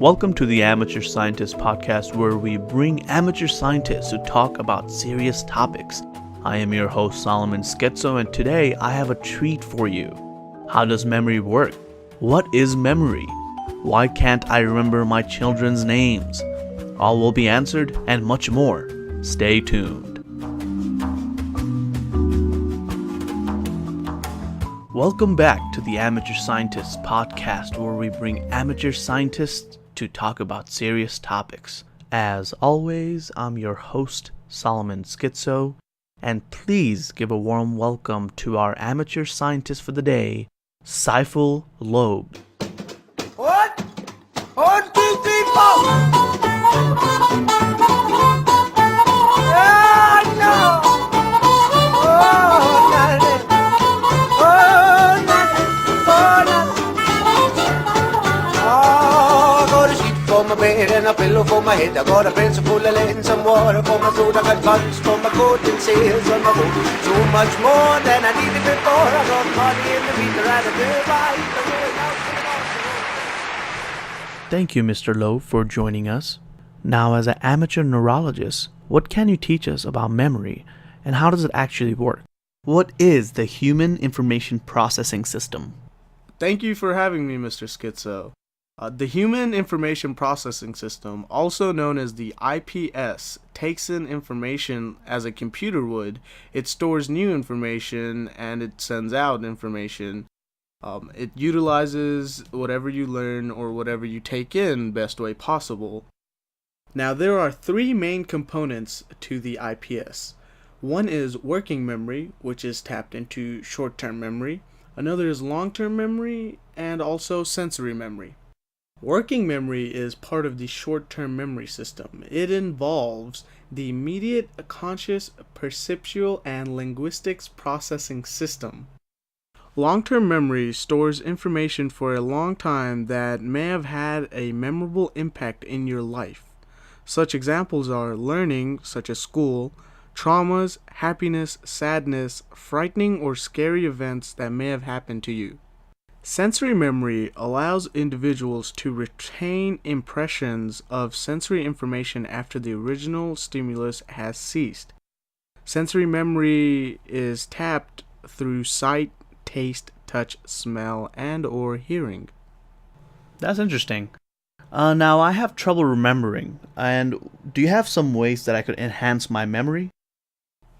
Welcome to the Amateur Scientist Podcast, where we bring amateur scientists to talk about serious topics. I am your host, Solomon Sketso, and today I have a treat for you. How does memory work? What is memory? Why can't I remember my children's names? All will be answered and much more. Stay tuned. Welcome back to the Amateur Scientists Podcast, where we bring amateur scientists to talk about serious topics. As always, I'm your host, Solomon Skitso, and please give a warm welcome to our amateur scientist for the day, Saiful Loeb. What? 1, 2, 3, 4! And a pillow for my head. I got a pencil full of lead and some water for my throat. I got buttons for my coat and sails on my boat. So much more than I needed before. I got money in the meter and a turbine. Thank you, Mr. Lowe, for joining us. Now, as an amateur neurologist, what can you teach us about memory, and how does it actually work? What is the Human Information Processing System? Thank you for having me, Mr. Skitso. The Human Information Processing System, also known as the IPS, takes in information as a computer would. It stores new information and it sends out information. It utilizes whatever you learn or whatever you take in best way possible. Now, there are three main components to the IPS. One is working memory, which is tapped into short-term memory. Another is long-term memory and also sensory memory. Working memory is part of the short-term memory system. It involves the immediate conscious, perceptual, and linguistics processing system. Long-term memory stores information for a long time that may have had a memorable impact in your life. Such examples are learning, such as school, traumas, happiness, sadness, frightening or scary events that may have happened to you. Sensory memory allows individuals to retain impressions of sensory information after the original stimulus has ceased. Sensory memory is tapped through sight, taste, touch, smell, and/or hearing. That's interesting. Now, I have trouble remembering, and do you have some ways that I could enhance my memory?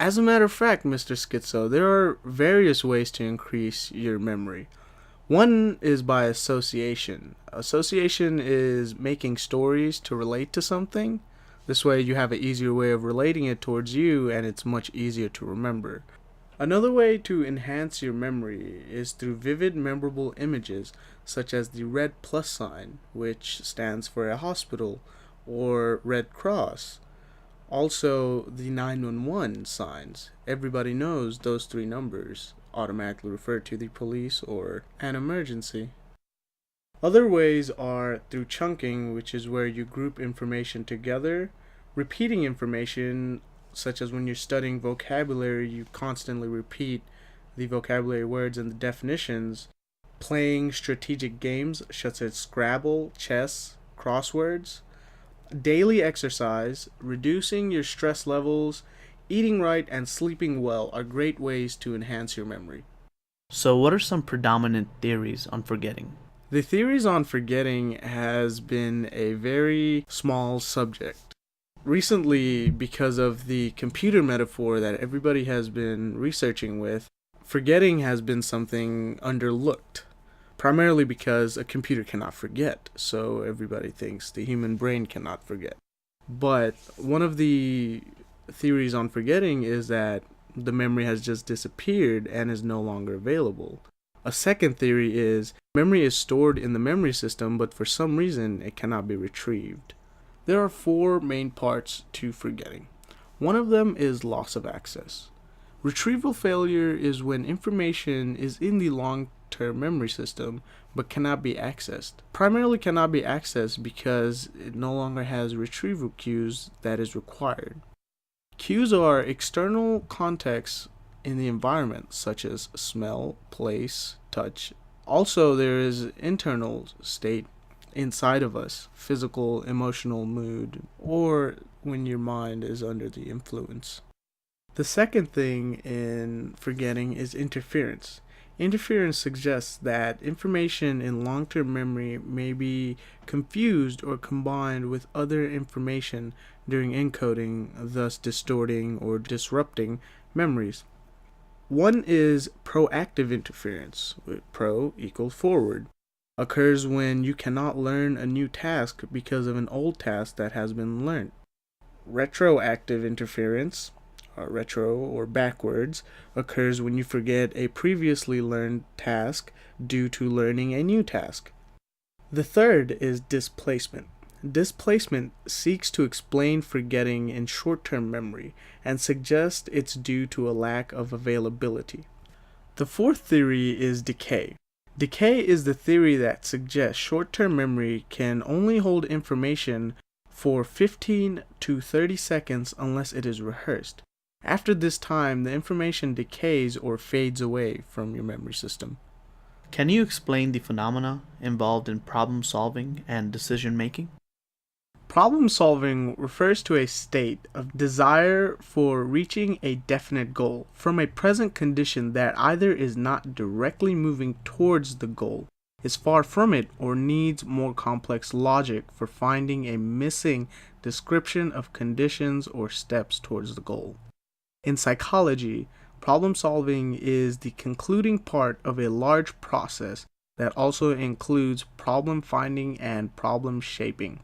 As a matter of fact, Mr. Skitso, there are various ways to increase your memory. One is by association. Association is making stories to relate to something. This way you have an easier way of relating it towards you, and it's much easier to remember. Another way to enhance your memory is through vivid, memorable images, such as the red plus sign, which stands for a hospital, or Red Cross. Also, the 911 signs. Everybody knows those three numbers automatically refer to the police or an emergency. Other ways are through chunking, which is where you group information together, repeating information, such as when you're studying vocabulary, you constantly repeat the vocabulary words and the definitions, playing strategic games such as Scrabble, chess, crosswords, daily exercise, reducing your stress levels, eating right, and sleeping well are great ways to enhance your memory. So what are some predominant theories on forgetting? The theories on forgetting has been a very small subject. Recently, because of the computer metaphor that everybody has been researching with, forgetting has been something underlooked. Primarily because a computer cannot forget, so everybody thinks the human brain cannot forget. But one of the theories on forgetting is that the memory has just disappeared and is no longer available. A second theory is memory is stored in the memory system, but for some reason it cannot be retrieved. There are four main parts to forgetting. One of them is loss of access. Retrieval failure is when information is in the long-term memory system but cannot be accessed. Primarily cannot be accessed because it no longer has retrieval cues that is required. Cues are external contexts in the environment, such as smell, place, touch. Also, there is internal state inside of us, physical, emotional mood, or when your mind is under the influence. The second thing in forgetting is interference. Interference suggests that information in long-term memory may be confused or combined with other information during encoding, thus distorting or disrupting memories. One is proactive interference, with pro equals forward. Occurs when you cannot learn a new task because of an old task that has been learned. Retroactive interference, retro or backwards, occurs when you forget a previously learned task due to learning a new task. The third is displacement. Displacement seeks to explain forgetting in short-term memory and suggests it's due to a lack of availability. The fourth theory is decay. Decay is the theory that suggests short-term memory can only hold information for 15 to 30 seconds unless it is rehearsed. After this time, the information decays or fades away from your memory system. Can you explain the phenomena involved in problem solving and decision making? Problem solving refers to a state of desire for reaching a definite goal from a present condition that either is not directly moving towards the goal, is far from it, or needs more complex logic for finding a missing description of conditions or steps towards the goal. In psychology, problem solving is the concluding part of a large process that also includes problem finding and problem shaping.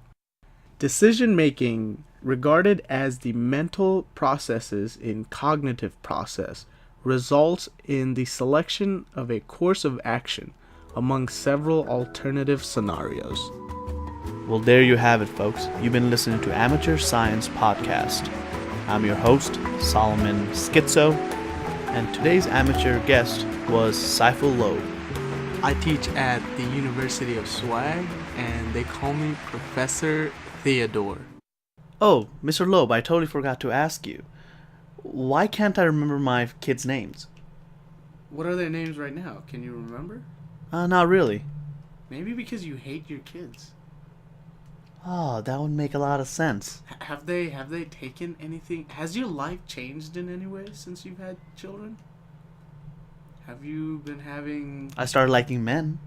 Decision making, regarded as the mental processes in cognitive process, results in the selection of a course of action among several alternative scenarios. Well, there you have it, folks. You've been listening to Amateur Science Podcast. I'm your host, Solomon Schizo, and today's amateur guest was Saiful Loeb. I teach at the University of Swag, and they call me Professor Theodore. Oh, Mr. Loeb, I totally forgot to ask you. Why can't I remember my kids' names? What are their names right now? Can you remember? Not really. Maybe because you hate your kids. Oh, that would make a lot of sense. Have they taken anything? Has your life changed in any way since you've had children? Have you been having... I started liking men.